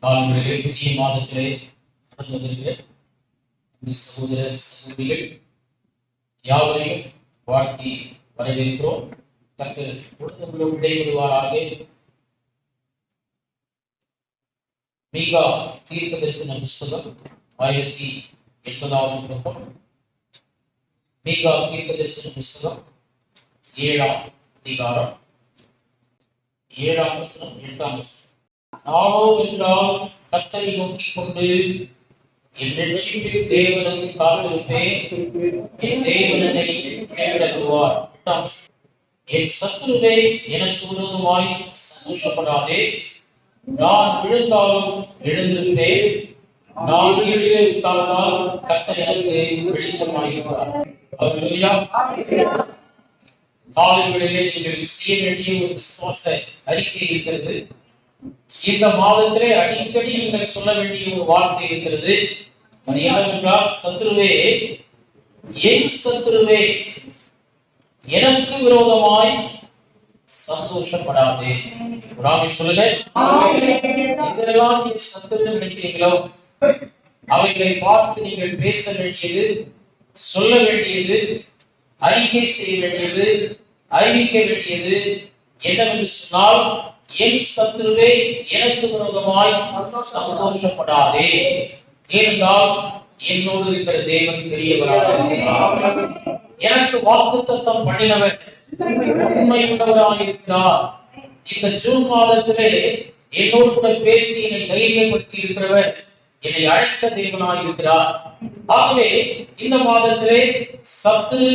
காலங்களிலே புதிய மாதத்திலே வந்திருக்கிற சகோதர சகோதரிகள் யாவரையும் வாழ்த்தி வரவேற்கிறோம். கர்த்தர் பொழுதும் இடைவருவாராக. மீகா தீர்க்க தரிசன புஸ்தகம் 1080வது பக்கம். மீகா தீர்க்க தரிசன புஸ்தகம் 7ஆம் அதிகாரம் 7ஆம் வசனம் 8ஆம் வசனம். நானோ என்றால் கர்த்தரை நோக்கிக் கொண்டு என் ரட்சிப்பின் தேவனுக்கு காத்திருப்பேன். என் தேவனை கைவிடப்படுவார். 8ஆம் வசனம். என் சத்துருவே எனக்கு விரோதமாய் சந்தோஷப்படாதே. நான் விழுந்தாலும் எழுந்திருப்பேன். நான் கீழே உட்கார்ந்தால் கர்த்தர் எனக்கு வெளிச்சமாயிருப்பார். அல்லேலூயா. காலைகளிலே நீங்கள் செய்ய வேண்டிய ஒரு விசுவாச அறிக்கை இருக்கிறது. இந்த மாதத்திலே அடிக்கடி நீங்கள் சொல்ல வேண்டிய ஒரு வார்த்தை இருக்கிறது. அது என்னவென்றால், சத்துருவே, என் சத்துருவே எனக்கு விரோதமாய் சந்தோஷப்படாதே. சொல்லுங்க. எங்கெல்லாம் நீங்க சத்துரு நினைக்கிறீங்களோ அவைகளை பார்த்து நீங்கள் பேச வேண்டியது, சொல்ல வேண்டியது, அறிக்கை செய்ய வேண்டியது, அறிவிக்க வேண்டியது என்னவென்று சொன்னால், என் சத்துருவே எனக்கு விரோதமாய் சந்தோஷப்படாதே. ஏனென்றால் என்னோடு இருக்கிற தேவன் பெரியவராக இருக்கிறார். எனக்கு வாக்குத்தத்தம் பண்ணினவர் உண்மை உள்ளவராக இருக்கிறார். இந்த ஜூன் மாதத்திலே என்னோடு கூட பேசி என்னை தைரியப்படுத்தி இருக்கிறவர் என்னை அழைத்த தேவனாக இருக்கிறார். ஆகவே இந்த மாதத்திலே சத்துரு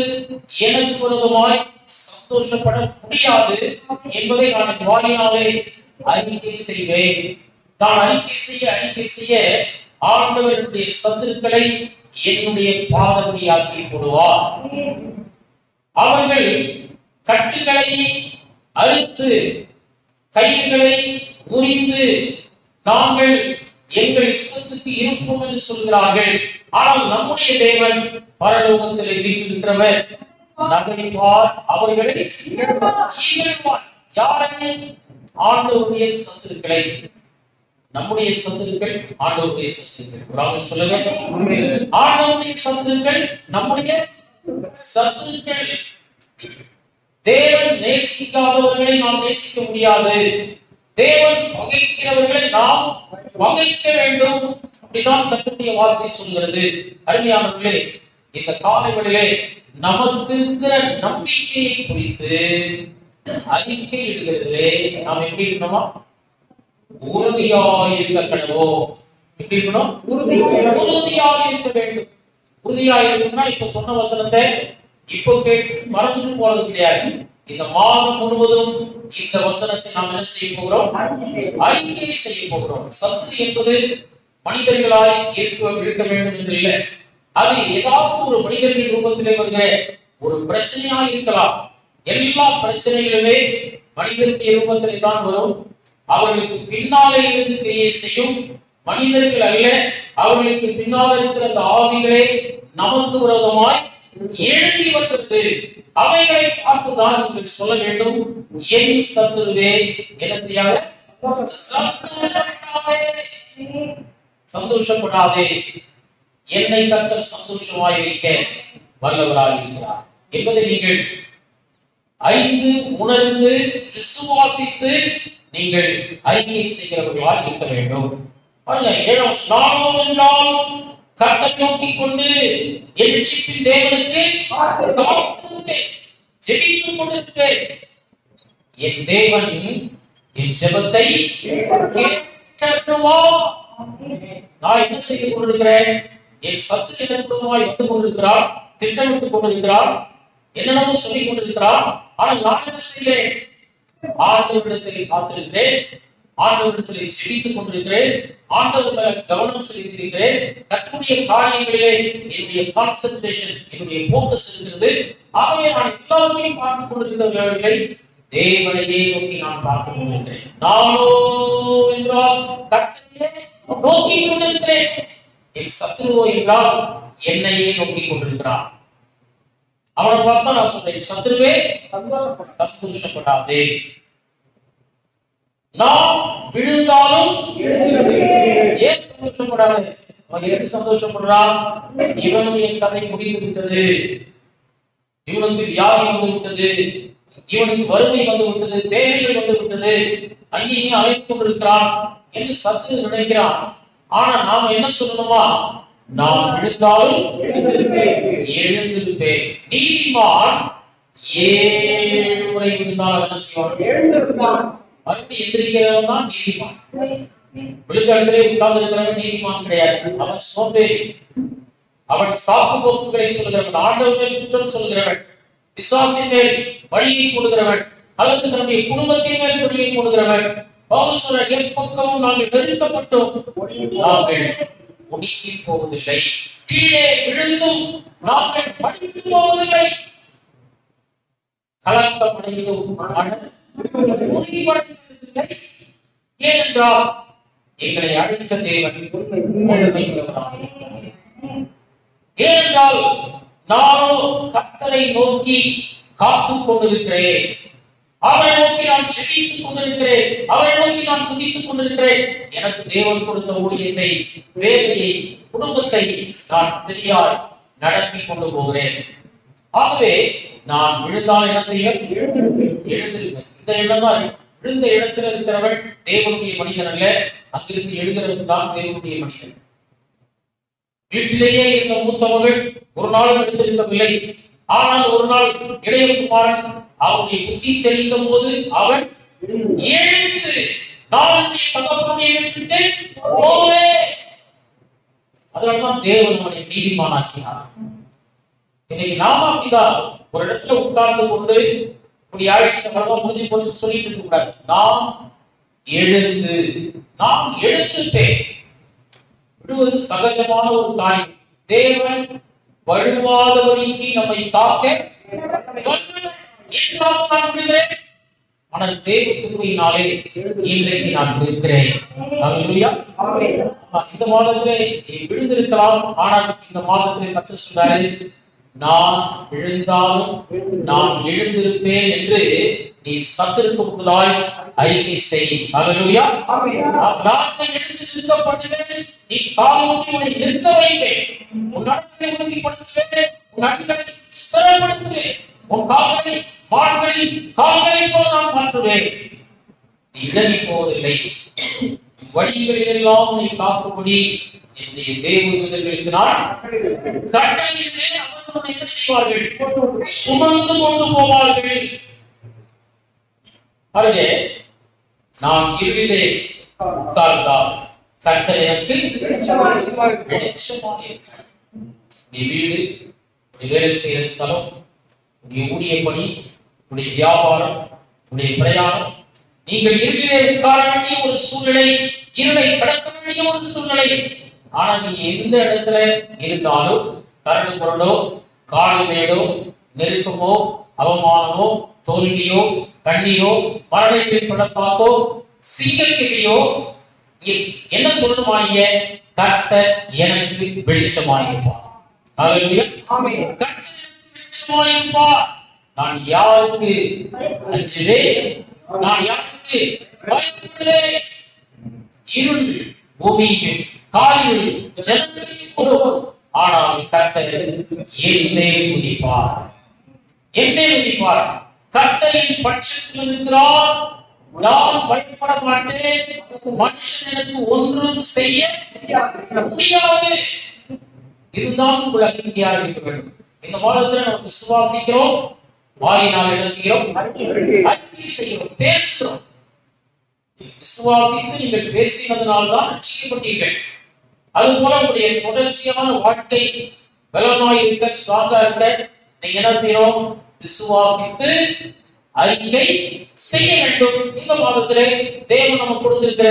எனக்கு விரோதமாய் சந்தோஷப்பட முடியாது என்பதை நான் வாயினாலே அறிக்கை செய்வேன். நான் அறிக்கை செய்ய ஆண்டவருடைய சத்துருக்களை என்னுடைய பாதபடியாக்கி போடுவார். அவர்கள் கட்டுகளை அறுத்து கயிறுகளை உரிந்து நாங்கள் எங்கள் இஷ்டத்துக்கு இருப்போம் என்று சொல்கிறார்கள். ஆனால் நம்முடைய தேவன் பரலோகத்திலே வீற்றிருக்கிறவர் நகைப்பார், அவர்களை இகழ்வார். யாரை? ஆண்டவருடைய சத்துருக்களை. நம்முடைய சத்துருக்கள் ஆண்டவருடைய சத்துருக்கள். சொல்லுங்க. ஆண்டவருடைய சத்துருக்கள் நம்முடைய சத்துருக்கள். தேவன் நேசிக்காதவர்களை நாம் நேசிக்க முடியாது. தேவன் பகைக்கிறவர்களை நாம் பகைக்க வேண்டும். அப்படிதான் கர்த்தருடைய வார்த்தை சொல்கிறது. அருமையானவர்களே, இந்த காலைகளிலே நமக்கு இருக்கிற நம்பிக்கையை குறித்து அறிக்கை இடுகிறதிலே நாம் எப்படி இருக்கணுமா? உறுதியாயிருக்க கடவோம். எப்படி இருக்கணும்? உறுதியாயிருக்க வேண்டும். உறுதியாயிருக்கணும்னா இப்ப சொன்ன வசனத்தை இப்போ கேட்டு மறந்துட்டு போறது கிடையாது. இந்த மாதம் முழுவதும் இந்த வசனத்தை நாம் என்ன செய்ய போகிறோம்? அறிக்கை செய்ய போகிறோம். சத்துரு என்பது மனிதர்களாய் இருக்க வேண்டும் என்று இல்லை. அது ஏதாவது ஒரு மனிதர்கள் ரூபத்திலே வருகிற ஒரு பிரச்சனையாக இருக்கலாம். எல்லா பிரச்சனைகளுமே மனிதனுடைய ரூபத்திலே தான் வரும். அவர்களுக்கு பின்னாலே இருந்து கிரியை செய்யும் மனிதர்கள் அல்ல. அவர்களுக்கு பின்னால் இருக்கிற அந்த ஆவிகளே நமக்கு விரோதமாய் எழுப்பி வருகிறது. அவைகளை பார்த்துதான் நீங்கள் சொல்ல வேண்டும், என் சத்துருவே என்ன செய்யாத சந்தோஷப்படாதே. என்னை கர்த்தர் சந்தோஷமாய் வைக்க வல்லவராக இருக்கிறார் என்பதை நீங்கள் உணர்ந்து விசுவாசித்து நீங்கள் அறிக்கை செய்கிறவர்களாக இருக்க வேண்டும். நானோ என்றால் கர்த்தரை நோக்கிக் கொண்டு என் ரட்சிப்பின் தேவனுக்கு ஜெபித்துக் கொண்டிருப்பேன். என் தேவன் என் ஜெபத்தை கேட்கிறார். நான் என்ன செய்து கொண்டிருக்கிறேன்? என் சத்துரு எனக்குமாய் வந்து கொண்டிருக்கிறார், திட்டமிட்டுக் கொண்டிருக்கிறார், என்னென்னமோ சொல்லிக் கொண்டிருக்கிறார். ஆனால் நான் என்ன செய்கிறேன்? ஆண்டவரிடத்தில் காத்திருக்கிறேன், ஆண்டவரிடத்தில் ஜெபித்துக் கொண்டிருக்கிறேன், ஆண்டவர் மேல கவனம் செலுத்தியிருக்கிறேன். கர்த்தருடைய காரியங்களிலே என்னுடைய கான்சென்ட்ரேஷன், என்னுடைய போக்கஸ் இருக்கிறது. ஆகவே நான் எல்லாத்தையும் பார்த்துக் கொண்டிருக்கிறவர்களை தேவனையே நோக்கி நான் பார்த்துக் கொண்டிருக்கிறேன். நானோ என்றால் கர்த்தரையே நோக்கிக் கொண்டிருக்கிறேன். என் சத்துருவோ என்றால் என்னையே நோக்கிக் கொண்டிருக்கிறான். அவனை பார்த்தா நான் சொல்றேன், சத்துருவே சந்தோஷப்படாதே. நாம் விழுந்தாலும் ஏன் சந்தோஷப்படாது? அவன் எது சந்தோஷப்படுறான்? இவனுடைய கதை முடிந்து விட்டது, இவனுக்கு வியாதி வந்து விட்டது, இவனுக்கு வறுமை வந்து விட்டது, தேவைகள் வந்து விட்டது, அங்கேயும் அழைத்துக் கொண்டிருக்கிறான் என்று சத்து நினைக்கிறான். ஆனா நாம என்ன சொல்லணுமா? நான் விழுந்தாலும் எழுந்திருப்பேன். நீதிமான் 7 முறை விழுந்தாலும் என்ன செய்வான்? மறுபடியும் எந்திரிக்கிறவன் தான் நீதிமான். விழுந்த இடத்திலே உட்கார்ந்து இருக்கிறவன் நீதிமான் கிடையாது. அவன் சோம்பேறி, அவன் சாக்கு போக்குகளை சொல்கிறவன், ஆண்டவர் மேல் குற்றம் சொல்கிறவன், பிசாசின் மேல் பழியை போடுகிறவன், அல்லது தன்னுடைய குடும்பத்தின் மேல் பழியை போடுகிறவன். பவுல் சொல்றார், எப்பக்கமும் நாங்கள் நெருக்கப்பட்டோம், நாங்கள் ஒடுங்கி போவதில்லை, கீழே விழுந்தும் நாங்கள் படித்து போவதில்லை, கலக்கம் அடைந்தும் முடிவடைவதில்லை. ஏனென்றால் எங்களை அழைத்த தேவன் உண்மையுள்ளவராக. ஏனென்றால் நானோ கர்த்தரை நோக்கி காத்துக் கொண்டிருக்கிறேன், அவரை நோக்கி நான் ஜெபித்துக் கொண்டிருக்கிறேன், அவரை நோக்கி நான் துதித்துக் கொண்டிருக்கிறேன். எனக்கு தேவன் கொடுத்த ஊழியத்தை, வேலையை, குடும்பத்தை நான் சரியாய் நடத்தி கொண்டு போகிறேன். ஆகவே நான் விழுந்தால் என்ன செய்ய? எழுந்திருப்பேன். இந்த இடம் தான் விழுந்த இடத்துல இருக்கிறவன் தேவனுடைய மனிதன் அல்ல, அங்கிருந்து எழுகிறவன் தான் தேவனுடைய மனிதன். வீட்டிலேயே இருந்த மூத்தவர்கள் ஒரு நாள் எடுத்திருக்கவில்லை. ஆனால் ஒரு நாள் இளையகுமாரன் அவனுடைய புத்தி தெளிந்த போது அவன் எழுந்து நான் தகப்பனுடைய வீட்டுக்கு போவேன். அதனால்தான் தேவன் அவனை நீதிமானாக்கினார். இன்னைக்கு நாம அப்படிதான் ஒரு இடத்துல உட்கார்ந்து கொண்டு இப்படி ஆயிடுச்சு அவ்வளவுதான் முடிஞ்சு போச்சு சொல்லிட்டு இருக்க கூடாது. நாம் எழுந்து நாம் எழுந்திருப்பேன். விடுவது சகஜமான ஒரு காரியம். தேவன் வழுவாதபடிக்கு நம்மை காக்க நான் விடுகிறேன். ஆனால் தேவ கிருபையினாலே இன்றைக்கு நான் இருக்கிறேன். இந்த மாதத்திலே விழுந்திருக்கலாம், ஆனால் இந்த மாதத்திலே கர்த்தர் சொல்றாரு, நான் விழுந்தாலும் நான் எழுந்திருப்பேன் என்று நீ சத்திற்கு முன்பதாய் அறிக்கை செய். அல்லேலூயா. நான் எழுந்து நிற்க பண்ணுவேன், நீ கால் ஊன்றி உன்னை நிற்க வைப்பேன், உன் நடத்தை உறுதிப்படுத்துவேன், உன் அடிகளை ஸ்திரப்படுத்துவேன், உன் கால்களை மான்களின் கால்களை போல நான் மாற்றுவேன். நீ இடறி போவதில்லை. வழிகளிலெல்லாம் உன்னை காக்கும்படி என்னுடைய தேவதூதர்களுக்கு நான் கட்டளையிடுவேன். அவர்கள் உன்னை என்ன செய்வார்கள்? சுமந்து கொண்டு போவார்கள். அருகே நான் இருளிலே உட்கார்ந்தால் கர்த்தர் எனக்கு வெளிச்சமாய் இருக்கிறார். நீ வீடு, நீ வேலை செய்கிற ஸ்தலம், உடைய ஊழிய பணி, உடைய வியாபாரம், உடைய பிரயாணம், நீங்கள் இருளிலே உட்கார வேண்டிய ஒரு சூழ்நிலை, இருளை கடக்க வேண்டிய ஒரு சூழ்நிலை. ஆனா நீ எந்த இடத்துல இருந்தாலும் கரடு முரடோ, காடு மேடோ, நெருக்கமோ, அவமானமோ, தோல்வியோ, கண்ணீரோ, மரணத்தின் பள்ளத்தாக்கோ, சிங்கக்கிளியோ, என்ன சொல்லணுமா? நீங்க கர்த்தர் எனக்கு வெளிச்சமாயிருப்பார். அல்லேலூயா. ஆமென். கர்த்தர் எனக்கு வெளிச்சமாயிருப்பார். நான் யாருக்கு அஞ்சுவேன்? நான் யாருக்கு பயப்படுவேன்? இருள் பூமியும் காரில் ஜனங்களையும் கொடுக்கும், ஆனால் கர்த்தர் என்னை உதிப்பார். என்னை உதிப்பார். கர்த்தரின் பட்சத்தில் இருக்கிறார். நான் பயப்பட மாட்டேன். மனுஷன் எனக்கு ஒன்றும் செய்ய முடியாது. இதுதான் உங்கள் அறிக்கையாக இருக்க வேண்டும். இந்த மாதத்துல நம்ம விசுவாசிக்கிறோம், வாயினால் என்ன செய்கிறோம்? அறிக்கை செய்கிறோம், பேசுகிறோம். விசுவாசித்து நீங்கள் பேசினதனால்தான் ரட்சிக்கப்பட்டீர்கள். அதுபோல உங்களுடைய தொடர்ச்சியான வாழ்க்கை பலமாய் இருக்க, ஸ்ட்ராங்கா இருக்க நீங்க என்ன செய்யறோம்? விசுவாசித்து அறிக்கை செய்ய வேண்டும். இந்த மாதத்திலே தேவன் நமக்கு கொடுத்திருக்கிற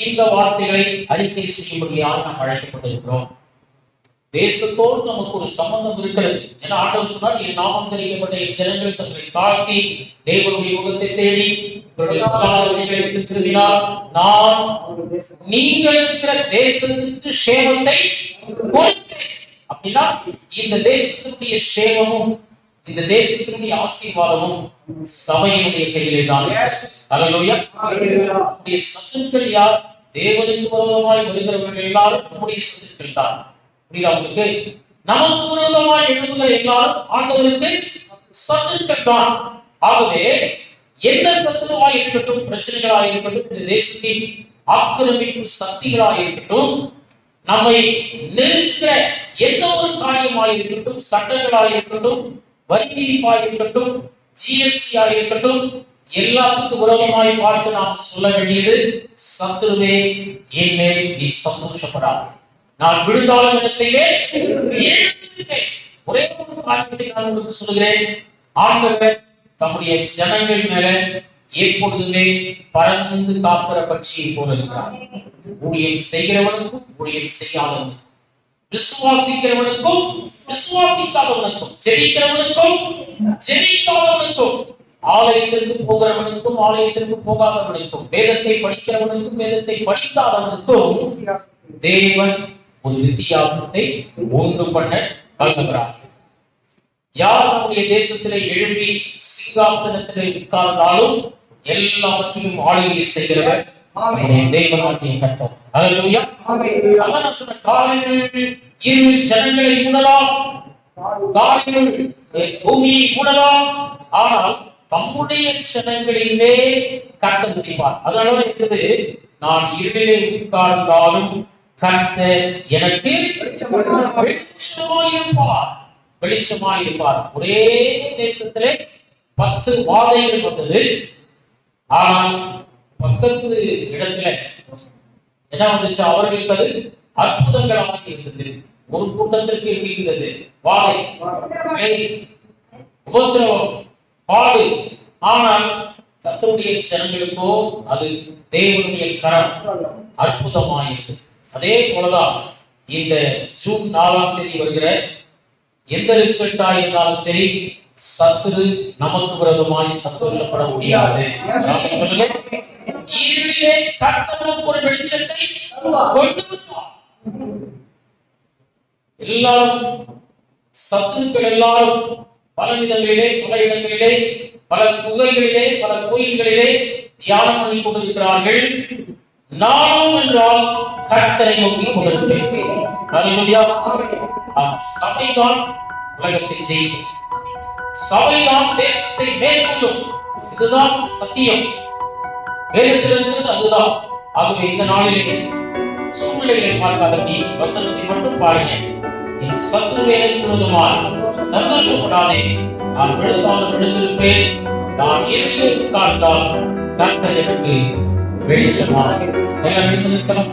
இந்த வார்த்தைகளை அறிக்கை செய்யும்படியாக நாம் அழைக்கப்பட்டிருக்கிறோம். தேசத்தோடு நமக்கு ஒரு சம்பந்தம் இருக்கிறது. ஏன்னா ஆண்டவர் சொன்னார், என் நாமம் தெரிவிக்கப்பட்ட என் ஜனங்கள் தங்களை தாழ்த்தி தேவனுடைய முகத்தை தேடி வழிகளை விட்டு திரும்பினால் நான் நீங்கள் இருக்கிற தேசத்துக்கு சேமத்தை கொடுப்பேன். அப்படின்னா இந்த தேசத்துடைய சேமமும் இந்த தேசத்தினுடைய ஆசீர்வாதமும் சபையினுடைய கையிலே தான். அல்லேலூயா. நம்முடைய சத்துருக்கள் யார்? தேவனுக்கு விரோதமாய் வருகிறவர்கள் எல்லாரும் நம்முடைய சத்துருக்கள் தான். புரியுதா உங்களுக்கு? நமக்கு விரோதமாய் எழுப்புகிற எல்லாரும் ஆண்டவருக்கு சத்துருக்கள் தான். ஆகவே எந்த சத்துருவாய் இருக்கட்டும், பிரச்சனைகளாக இருக்கட்டும், இந்த தேசத்தின் ஆக்கிரமிப்பு சக்திகளாக இருக்கட்டும், நம்மை நெருங்குகிற எந்த ஒரு காரியமாக இருக்கட்டும், சட்டங்களாக இருக்கட்டும், வரி விதிப்பாக இருக்கட்டும், ஜிஎஸ்டி ஆக இருக்கட்டும், எல்லாத்துக்கும் விரோதமாய் பார்த்து நாம் சொல்ல வேண்டியது, சத்துருவே என் மேல் நீ சந்தோஷப்படாது. நான் விழுந்தாலும் என்ன செய்வேன்? எழுந்திருப்பேன். ஒரே ஒரு காரியத்தை நான் உங்களுக்கு சொல்கிறேன். ஆண்டவர் தம்முடைய ஜனங்கள் மேல எப்பொழுதுமே பறந்து காக்கிற பட்சியை போல இருக்கிறார். ஊழியம் செய்கிறவனுக்கும் ஊழியம் செய்யாதவனுக்கும், விசுவாசிக்கிறவனுக்கும் விசுவாசிக்காதவனுக்கும், ஜெபிக்கிறவனுக்கும் ஜெபிக்காதவனுக்கும், ஆலயத்திற்கு போகிறவனுக்கும் ஆலயத்திற்கு போகாதவனுக்கும், வேதத்தை படிக்கிறவனுக்கும் வேதத்தை படிக்காதவனுக்கும் தேவன் ஒரு வித்தியாசத்தை உண்டு பண்ண வல்லவராக. யார் நம்முடைய தேசத்திலே எழும்பி சிங்காசனத்திலே உட்கார்ந்தாலும் எல்லாவற்றையும் ஆளுகை செய்கிறவர் நம்முடைய தேவனாகிய கர்த்தர். அல்லேலூயா. அவன் சொன்ன காலையில் இரு ஜனங்களை மூடலாம், காலையில் பூமியை மூடலாம், ஆனால் தம்முடைய ஜனங்களிலே கர்த்தர் உதிப்பார். அதனாலதான் இருக்குது, நான் இருளிலே உட்கார்ந்தாலும் கர்த்தர் எனக்கு வெளிச்சமாயிருப்பார், வெளிச்சமாயிருப்பார். ஒரே தேசத்திலே 10 வாதைகள் வந்தது. ஆனால் பக்கத்து இடத்துல என்ன வந்துச்சு? அவர்களுக்கு அது அற்புதங்களாக இருந்தது. ஒரு கூட்டத்திற்கு எப்படி இருந்தது? வாதை, உபத்திரவம், பாடு. ஆனால் கர்த்தருடைய ஜனங்களுக்கோ அது தேவனுடைய கரம் அற்புதமாயிருந்தது. அதே போலதான் இந்த ஜூன் 4ஆம் தேதி வருகிற எந்த ரிசல்ட்டா இருந்தாலும் சரி, சத்துரு நமக்கு விரோதமாய் சந்தோஷப்பட முடியாது. சொல்லுங்க, இருளிலே கர்த்தர் ஒரு வெளிச்சத்தை கொண்டு வருவார். எல்லாரும் சத்துருக்கள் எல்லாரும் பல விதங்களிலே, பல இடங்களிலே, பல குகைகளிலே, பல கோயில்களிலே தியானம் பண்ணி கொண்டிருக்கிறார்கள். நானும் என்றால் கர்த்தரை நோக்கி கொண்டிருக்கிறேன். அல்லேலூயா. சபைதான் உலகத்தை செய்யும், சபைதான் தேசத்தை மேற்கொள்ளும். இதுதான் சத்தியம். வேதத்தில் இருக்கிறது அதுதான். ஆகவே இந்த நாளிலே சூழ்நிலைகளை பார்க்காதபடி வசனத்தை மட்டும் பாருங்க. என் சத்துருவே விரோதமாய் சந்தோஷப்படாதே, நான் விழுந்தாலும் விழுந்திருப்பேன், நான் இருளிலே உட்கார்ந்தால் கர்த்தர் எனக்கு வெளிச்சமாக. எல்லாம் விழுந்து நிற்கலாம்.